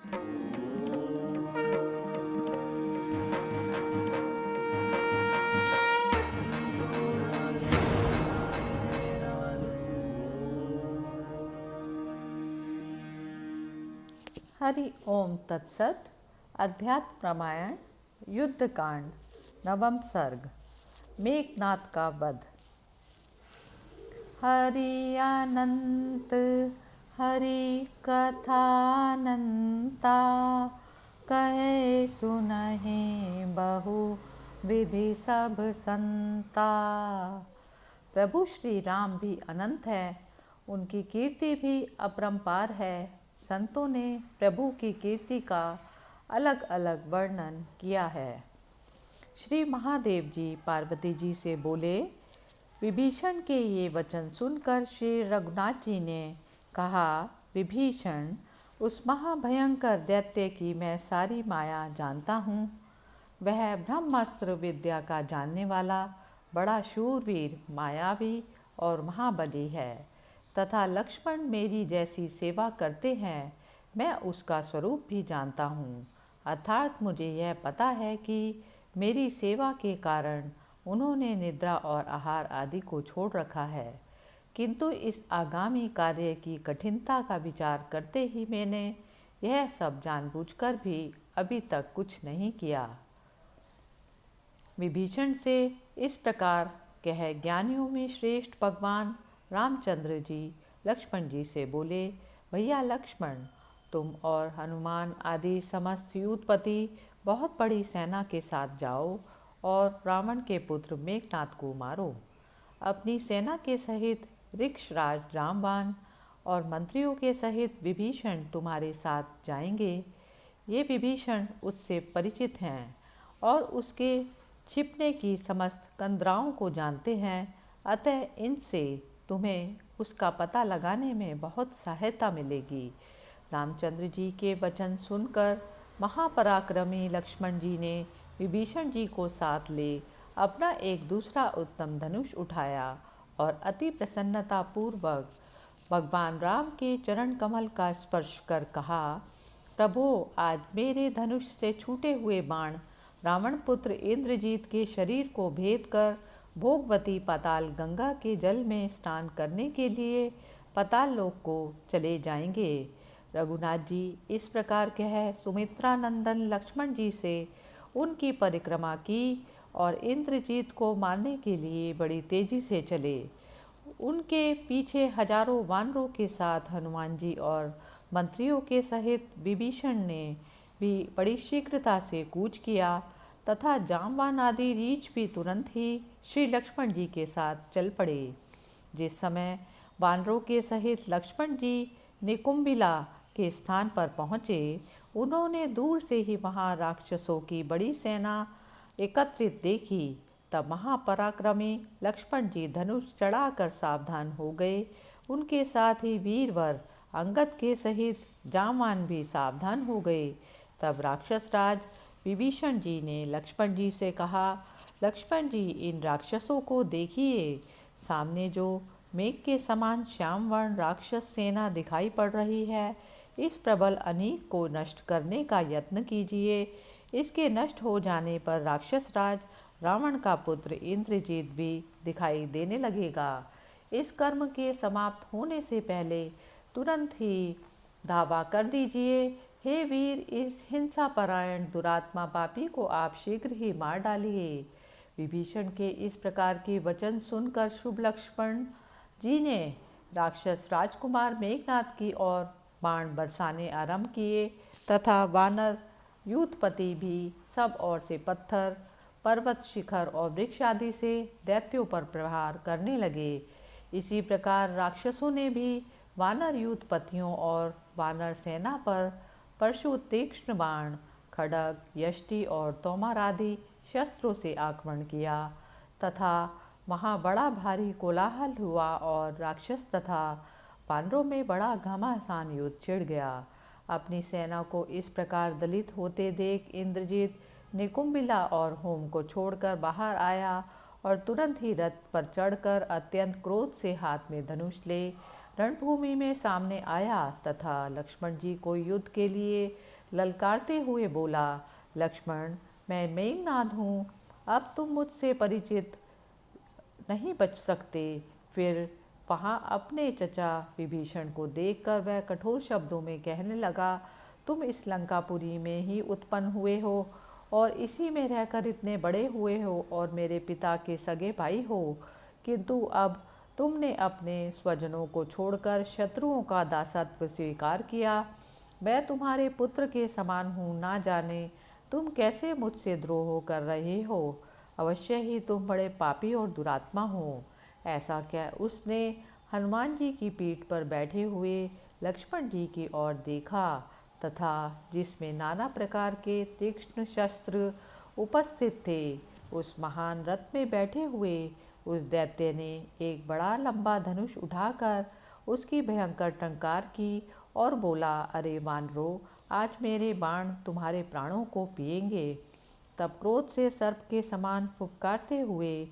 हरि ओम तत्सत। अध्यात्म रामायण युद्धकांड नवम सर्ग। मेघनाद का वध। हरि अनंत हरि कथानंता, कहे सुनहि बहु विधि सब संता। प्रभु श्री राम भी अनंत है, उनकी कीर्ति भी अपरंपार है। संतों ने प्रभु की कीर्ति का अलग अलग वर्णन किया है। श्री महादेव जी पार्वती जी से बोले। विभीषण के ये वचन सुनकर श्री रघुनाथ जी ने कहा, विभीषण, उस महाभयंकर दैत्य की मैं सारी माया जानता हूँ। वह ब्रह्मास्त्र विद्या का जानने वाला बड़ा शूरवीर, मायावी और महाबली है तथा लक्ष्मण मेरी जैसी सेवा करते हैं। मैं उसका स्वरूप भी जानता हूँ, अर्थात मुझे यह पता है कि मेरी सेवा के कारण उन्होंने निद्रा और आहार आदि को छोड़ रखा है। किंतु इस आगामी कार्य की कठिनता का विचार करते ही मैंने यह सब जानबूझकर भी अभी तक कुछ नहीं किया। विभीषण से इस प्रकार कह ज्ञानियों में श्रेष्ठ भगवान रामचंद्र जी लक्ष्मण जी से बोले, भैया लक्ष्मण, तुम और हनुमान आदि समस्त युद्धपति बहुत बड़ी सेना के साथ जाओ और रावण के पुत्र मेघनाद को मारो। अपनी सेना के सहित ऋक्षराज जाम्बान और मंत्रियों के सहित विभीषण तुम्हारे साथ जाएंगे। ये विभीषण उससे परिचित हैं और उसके छिपने की समस्त कंदराओं को जानते हैं, अतः इनसे तुम्हें उसका पता लगाने में बहुत सहायता मिलेगी। रामचंद्र जी के वचन सुनकर महापराक्रमी लक्ष्मण जी ने विभीषण जी को साथ ले अपना एक दूसरा उत्तम धनुष उठाया और अति प्रसन्नता पूर्वक भगवान राम के चरण कमल का स्पर्श कर कहा, प्रभो, आज मेरे धनुष से छूटे हुए बाण रावण पुत्र इंद्रजीत के शरीर को भेद कर भोगवती पाताल गंगा के जल में स्नान करने के लिए पाताल लोक को चले जाएंगे। रघुनाथ जी इस प्रकार कह सुमित्रा नंदन लक्ष्मण जी से उनकी परिक्रमा की और इंद्रजीत को मारने के लिए बड़ी तेजी से चले। उनके पीछे हजारों वानरों के साथ हनुमान जी और मंत्रियों के सहित विभीषण ने भी बड़ी शीघ्रता से कूच किया तथा जाम्बान आदि रीछ भी तुरंत ही श्री लक्ष्मण जी के साथ चल पड़े। जिस समय वानरों के सहित लक्ष्मण जी निकुंभिला के स्थान पर पहुँचे, उन्होंने दूर से ही वहाँ राक्षसों की बड़ी सेना एकत्रित देखी। तब महापराक्रमी लक्ष्मण जी धनुष चढ़ाकर सावधान हो गए। उनके साथ ही वीरवर अंगद के सहित जाम्बान भी सावधान हो गए। तब राक्षस राज विभीषण जी ने लक्ष्मण जी से कहा, लक्ष्मण जी, इन राक्षसों को देखिए। सामने जो मेघ के समान श्याम वर्ण राक्षस सेना दिखाई पड़ रही है, इस प्रबल अनीक को नष्ट करने का यत्न कीजिए। इसके नष्ट हो जाने पर राक्षस राज रावण का पुत्र इंद्रजीत भी दिखाई देने लगेगा। इस कर्म के समाप्त होने से पहले तुरंत ही धावा कर दीजिए। हे वीर, इस हिंसा परायण दुरात्मा पापी को आप शीघ्र ही मार डालिए। विभीषण के इस प्रकार के वचन सुनकर शुभ लक्ष्मण जी ने राक्षस राजकुमार मेघनाद की ओर बाण बरसाने आरंभ किए तथा वानर युद्धपति भी सब ओर से पत्थर, पर्वत, शिखर और वृक्ष आदि से दैत्यों पर प्रहार करने लगे। इसी प्रकार राक्षसों ने भी वानर युद्धपतियों और वानर सेना पर परशु, तीक्ष्ण बाण, खड्ग, यष्टि और तोमर आदि शस्त्रों से आक्रमण किया तथा वहाँ बड़ा भारी कोलाहल हुआ और राक्षस तथा वानरों में बड़ा घमासान युद्ध छिड़ गया। अपनी सेना को इस प्रकार दलित होते देख इंद्रजीत निकुंभिला और होम को छोड़कर बाहर आया और तुरंत ही रथ पर चढ़कर अत्यंत क्रोध से हाथ में धनुष ले रणभूमि में सामने आया तथा लक्ष्मण जी को युद्ध के लिए ललकारते हुए बोला, लक्ष्मण, मैं मेघनाद हूँ, अब तुम मुझसे परिचित नहीं बच सकते। फिर वहाँ अपने चचा विभीषण को देखकर वह कठोर शब्दों में कहने लगा, तुम इस लंकापुरी में ही उत्पन्न हुए हो और इसी में रहकर इतने बड़े हुए हो और मेरे पिता के सगे भाई हो, किंतु अब तुमने अपने स्वजनों को छोड़कर शत्रुओं का दासत्व स्वीकार किया। मैं तुम्हारे पुत्र के समान हूँ, ना जाने तुम कैसे मुझसे द्रोह कर रहे हो। अवश्य ही तुम बड़े पापी और दुरात्मा हो। ऐसा क्या उसने हनुमान जी की पीठ पर बैठे हुए लक्ष्मण जी की ओर देखा तथा जिसमें नाना प्रकार के तीक्ष्ण शस्त्र उपस्थित थे, उस महान रथ में बैठे हुए उस दैत्य ने एक बड़ा लंबा धनुष उठाकर उसकी भयंकर टंकार की और बोला, अरे वानरों, आज मेरे बाण तुम्हारे प्राणों को पिएंगे। तब क्रोध से सर्प के समान फुफकारते हुए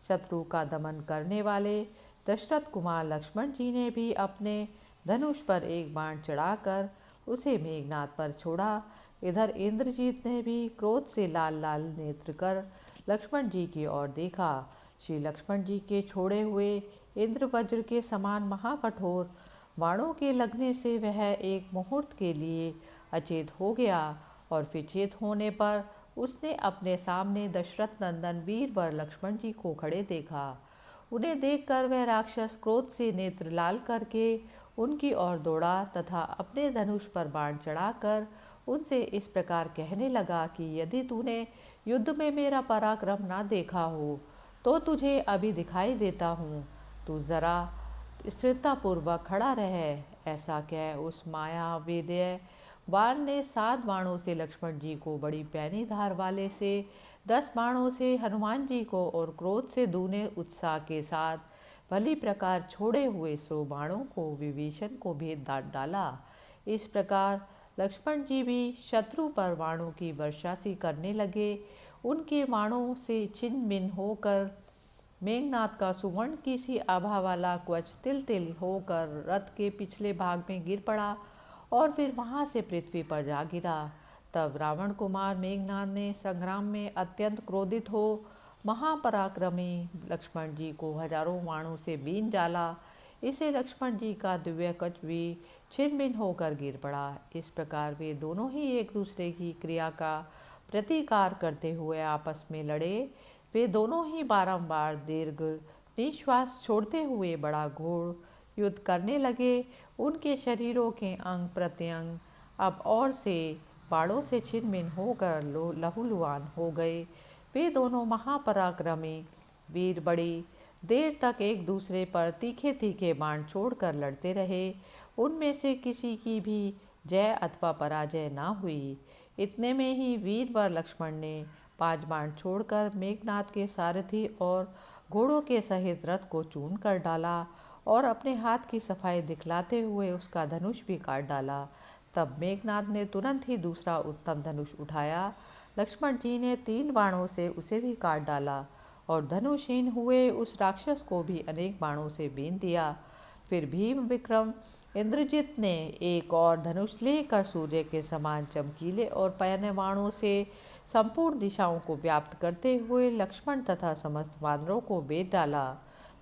शत्रु का दमन करने वाले दशरथ कुमार लक्ष्मण जी ने भी अपने धनुष पर एक बाण चढ़ाकर उसे मेघनाद पर छोड़ा। इधर इंद्रजीत ने भी क्रोध से लाल लाल नेत्र कर लक्ष्मण जी की ओर देखा। श्री लक्ष्मण जी के छोड़े हुए इंद्र वज्र के समान महाकठोर बाणों के लगने से वह एक मुहूर्त के लिए अचेत हो गया और फिर चेत होने पर उसने अपने सामने दशरथ नंदन वीरवर लक्ष्मण जी को खड़े देखा। उन्हें देखकर वह राक्षस क्रोध से नेत्र लाल करके उनकी ओर दौड़ा तथा अपने धनुष पर बाण चढ़ाकर उनसे इस प्रकार कहने लगा कि यदि तूने युद्ध में मेरा पराक्रम ना देखा हो तो तुझे अभी दिखाई देता हूँ। तू जरा स्थिरतापूर्वक खड़ा रह। ऐसा कह उस मायावेद्य बाण ने 7 बाणों से लक्ष्मण जी को, बड़ी पैनी धार वाले से 10 बाणों से हनुमान जी को और क्रोध से दूने उत्साह के साथ भली प्रकार छोड़े हुए 100 बाणों को विभीषण को भेद डाला। इस प्रकार लक्ष्मण जी भी शत्रु पर बाणों की वर्षा सी करने लगे। उनके बाणों से छिन्न भिन्न होकर मेघनाद का सुवर्ण की सी आभा वाला कवच तिल तिल होकर रथ के पिछले भाग में गिर पड़ा और फिर वहां से पृथ्वी पर जा गिरा। तब रावण कुमार मेघनाद ने संग्राम में अत्यंत क्रोधित हो महापराक्रमी लक्ष्मण जी को हजारों बाणों से बीन डाला। इससे लक्ष्मण जी का दिव्य कवच भी छिन्न भिन्न होकर गिर पड़ा। इस प्रकार वे दोनों ही एक दूसरे की क्रिया का प्रतिकार करते हुए आपस में लड़े। वे दोनों ही बारंबार दीर्घ निश्वास छोड़ते हुए बड़ा घोर युद्ध करने लगे। उनके शरीरों के अंग प्रत्यंग अब और से बाणों से छिन्न भिन्न होकर लहूलुहान हो गए। वे दोनों महापराक्रमी वीर बड़ी देर तक एक दूसरे पर तीखे तीखे बाण छोड़कर लड़ते रहे। उनमें से किसी की भी जय अथवा पराजय ना हुई। इतने में ही वीरवर लक्ष्मण ने 5 बाण छोड़कर मेघनाद के सारथी और घोड़ों के सहित रथ को चूर्ण कर डाला और अपने हाथ की सफाई दिखलाते हुए उसका धनुष भी काट डाला। तब मेघनाद ने तुरंत ही दूसरा उत्तम धनुष उठाया। लक्ष्मण जी ने 3 बाणों से उसे भी काट डाला और धनुषहीन हुए उस राक्षस को भी अनेक बाणों से बीन दिया। फिर भीम विक्रम इंद्रजित ने एक और धनुष लेकर सूर्य के समान चमकीले और पैने बाणों से संपूर्ण दिशाओं को व्याप्त करते हुए लक्ष्मण तथा समस्त वानरों को भेद डाला।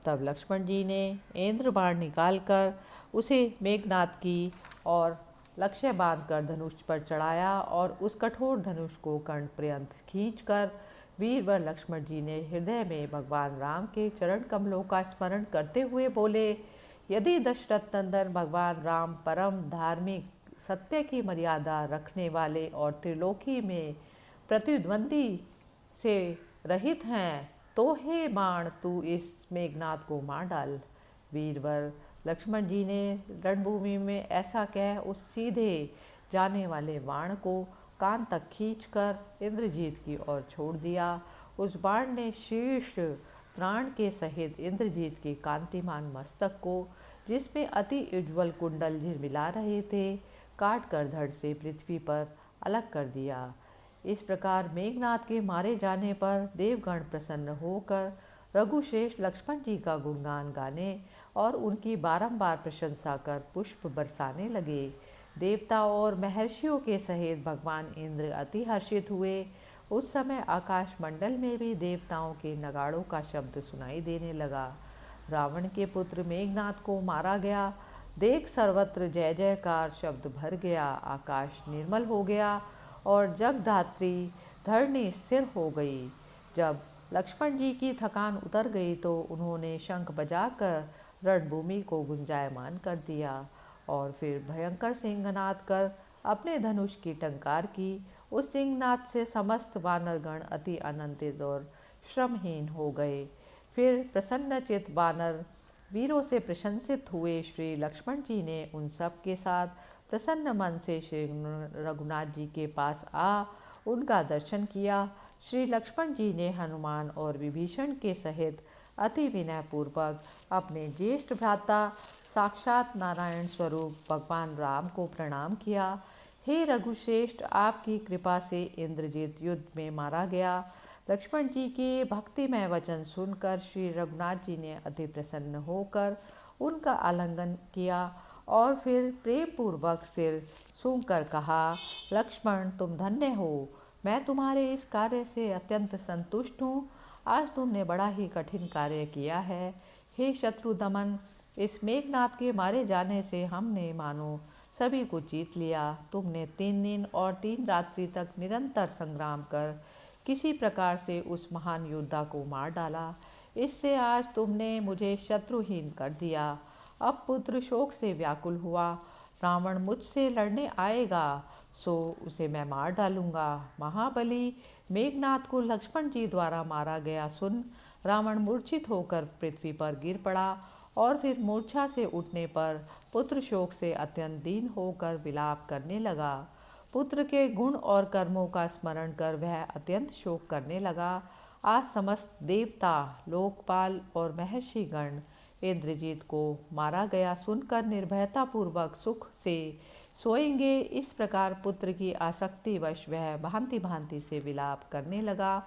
तब लक्ष्मण जी ने इंद्र बाण निकालकर उसे मेघनाद की और लक्ष्य बांधकर धनुष पर चढ़ाया और उस कठोर धनुष को कर्ण पर्यंत खींचकर वीरवर लक्ष्मण जी ने हृदय में भगवान राम के चरण कमलों का स्मरण करते हुए बोले, यदि दशरथ नंदन भगवान राम परम धार्मिक, सत्य की मर्यादा रखने वाले और त्रिलोकी में प्रतिद्वंदी से रहित हैं, तो हे बाण तू इस मेघनाद को मार डाल। वीरवर लक्ष्मण जी ने रणभूमि में ऐसा कह उस सीधे जाने वाले बाण को कान तक खींचकर इंद्रजीत की ओर छोड़ दिया। उस बाण ने शीर्ष त्राण के सहित इंद्रजीत के कांतिमान मस्तक को, जिसमें अति उज्ज्वल कुंडल झिलमिला रहे थे, काट कर धड़ से पृथ्वी पर अलग कर दिया। इस प्रकार मेघनाद के मारे जाने पर देवगण प्रसन्न होकर रघुश्रेष्ठ लक्ष्मण जी का गुणगान गाने और उनकी बारंबार प्रशंसा कर पुष्प बरसाने लगे। देवता और महर्षियों के सहित भगवान इंद्र अति हर्षित हुए। उस समय आकाश मंडल में भी देवताओं के नगाड़ों का शब्द सुनाई देने लगा। रावण के पुत्र मेघनाद को मारा गया देख सर्वत्र जय जयकार शब्द भर गया। आकाश निर्मल हो गया और जगधात्री धरणी स्थिर हो गई। जब लक्ष्मण जी की थकान उतर गई तो उन्होंने शंख बजाकर रणभूमि को गुंजायमान कर दिया और फिर भयंकर सिंहनाद कर अपने धनुष की टंकार की। उस सिंहनाद से समस्त वानरगण अति आनंदित और श्रमहीन हो गए। फिर प्रसन्नचित वानर वीरों से प्रशंसित हुए। श्री लक्ष्मण जी ने उन सब के साथ प्रसन्न मन से श्री रघुनाथ जी के पास आ उनका दर्शन किया। श्री लक्ष्मण जी ने हनुमान और विभीषण के सहित अति विनय पूर्वक अपने ज्येष्ठ भ्राता साक्षात नारायण स्वरूप भगवान राम को प्रणाम किया। हे रघुश्रेष्ठ, आपकी कृपा से इंद्रजीत युद्ध में मारा गया। लक्ष्मण जी के भक्तिमय वचन सुनकर श्री रघुनाथ जी ने अति प्रसन्न होकर उनका आलिंगन किया और फिर प्रेम पूर्वक सिर सूंघकर कहा, लक्ष्मण तुम धन्य हो, मैं तुम्हारे इस कार्य से अत्यंत संतुष्ट हूँ। आज तुमने बड़ा ही कठिन कार्य किया है। हे शत्रु दमन, इस मेघनाद के मारे जाने से हमने मानो सभी को जीत लिया। तुमने 3 दिन और 3 रात्रि तक निरंतर संग्राम कर किसी प्रकार से उस महान योद्धा को मार डाला। इससे आज तुमने मुझे शत्रुहीन कर दिया। अब पुत्र शोक से व्याकुल हुआ। रावण मुझसे लड़ने आएगा सो उसे मैं मार डालूंगा। महाबली मेघनाद को लक्ष्मण जी द्वारा मारा गया सुन रावण मूर्छित होकर पृथ्वी पर गिर पड़ा और फिर मूर्छा से उठने पर पुत्र शोक से अत्यंत दीन होकर विलाप करने लगा। पुत्र के गुण और कर्मों का स्मरण कर वह अत्यंत शोक करने लगा। आज समस्त देवता, लोकपाल और महर्षि गण इंद्रजीत को मारा गया सुनकर निर्भयता पूर्वक सुख से सोएंगे। इस प्रकार पुत्र की आसक्तिवश वह भांति भांति से विलाप करने लगा।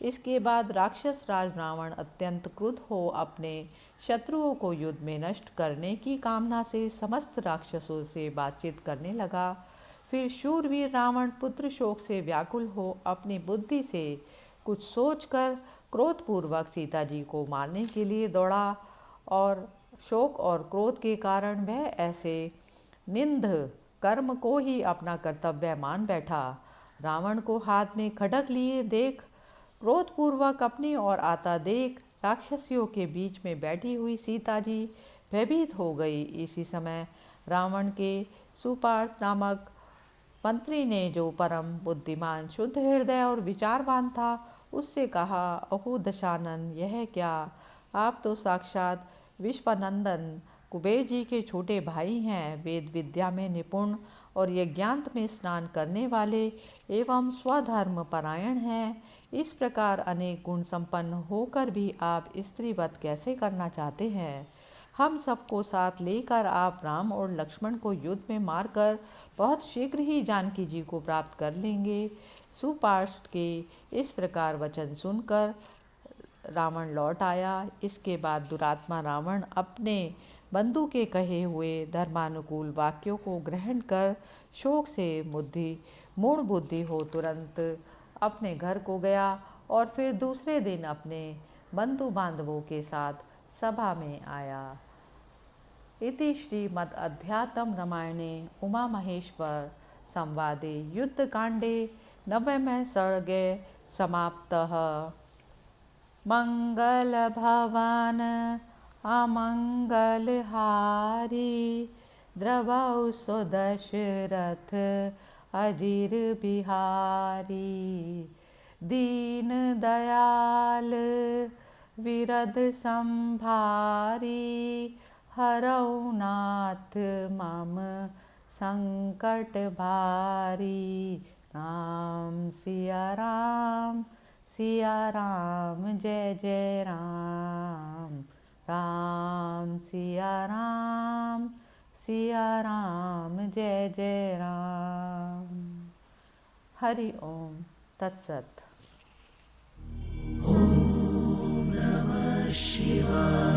इसके बाद राक्षस राज रावण अत्यंत क्रुद्ध हो अपने शत्रुओं को युद्ध में नष्ट करने की कामना से समस्त राक्षसों से बातचीत करने लगा। फिर शूरवीर रावण पुत्र शोक से व्याकुल हो अपनी बुद्धि से कुछ सोचकर क्रोधपूर्वक सीता जी को मारने के लिए दौड़ा और शोक और क्रोध के कारण वह ऐसे निंद कर्म को ही अपना कर्तव्य मान बैठा। रावण को हाथ में खड्ग लिए देख क्रोधपूर्वक अपनी ओर आता देख राक्षसियों के बीच में बैठी हुई सीता जी भयभीत हो गई। इसी समय रावण के सुपार्थ नामक मंत्री ने, जो परम बुद्धिमान, शुद्ध हृदय और विचारवान था, उससे कहा, अहो दशानन, यह क्या? आप तो साक्षात विश्वनंदन कुबेर जी के छोटे भाई हैं। वेद विद्या में निपुण और यज्ञांत में स्नान करने वाले एवं स्वधर्म परायण हैं। इस प्रकार अनेक गुण संपन्न होकर भी आप स्त्रीवत कैसे करना चाहते हैं? हम सबको साथ लेकर आप राम और लक्ष्मण को युद्ध में मारकर बहुत शीघ्र ही जानकी जी को प्राप्त कर लेंगे। सुपार्श्व के इस प्रकार वचन सुनकर रावण लौट आया। इसके बाद दुरात्मा रावण अपने बंधु के कहे हुए धर्मानुकूल वाक्यों को ग्रहण कर शोक से मूढ़ बुद्धि हो तुरंत अपने घर को गया और फिर दूसरे दिन अपने बंधु बांधवों के साथ सभा में आया। इति श्रीमद् अध्यात्म रामायणे उमा महेश्वर संवादे युद्धकांडे 90वें सर्गे समाप्तः। मंगल भवन अमंगलहारी द्रवौ सुदशरथ अजीर बिहारी। दीन दयाल विरद संभारी हरौ नाथ मम संकट भारी। राम सिया राम सिया राम जय जय राम। राम सिया राम सिया राम जय जय राम। हरि ओम तत्सत। Om Namah Shivaya.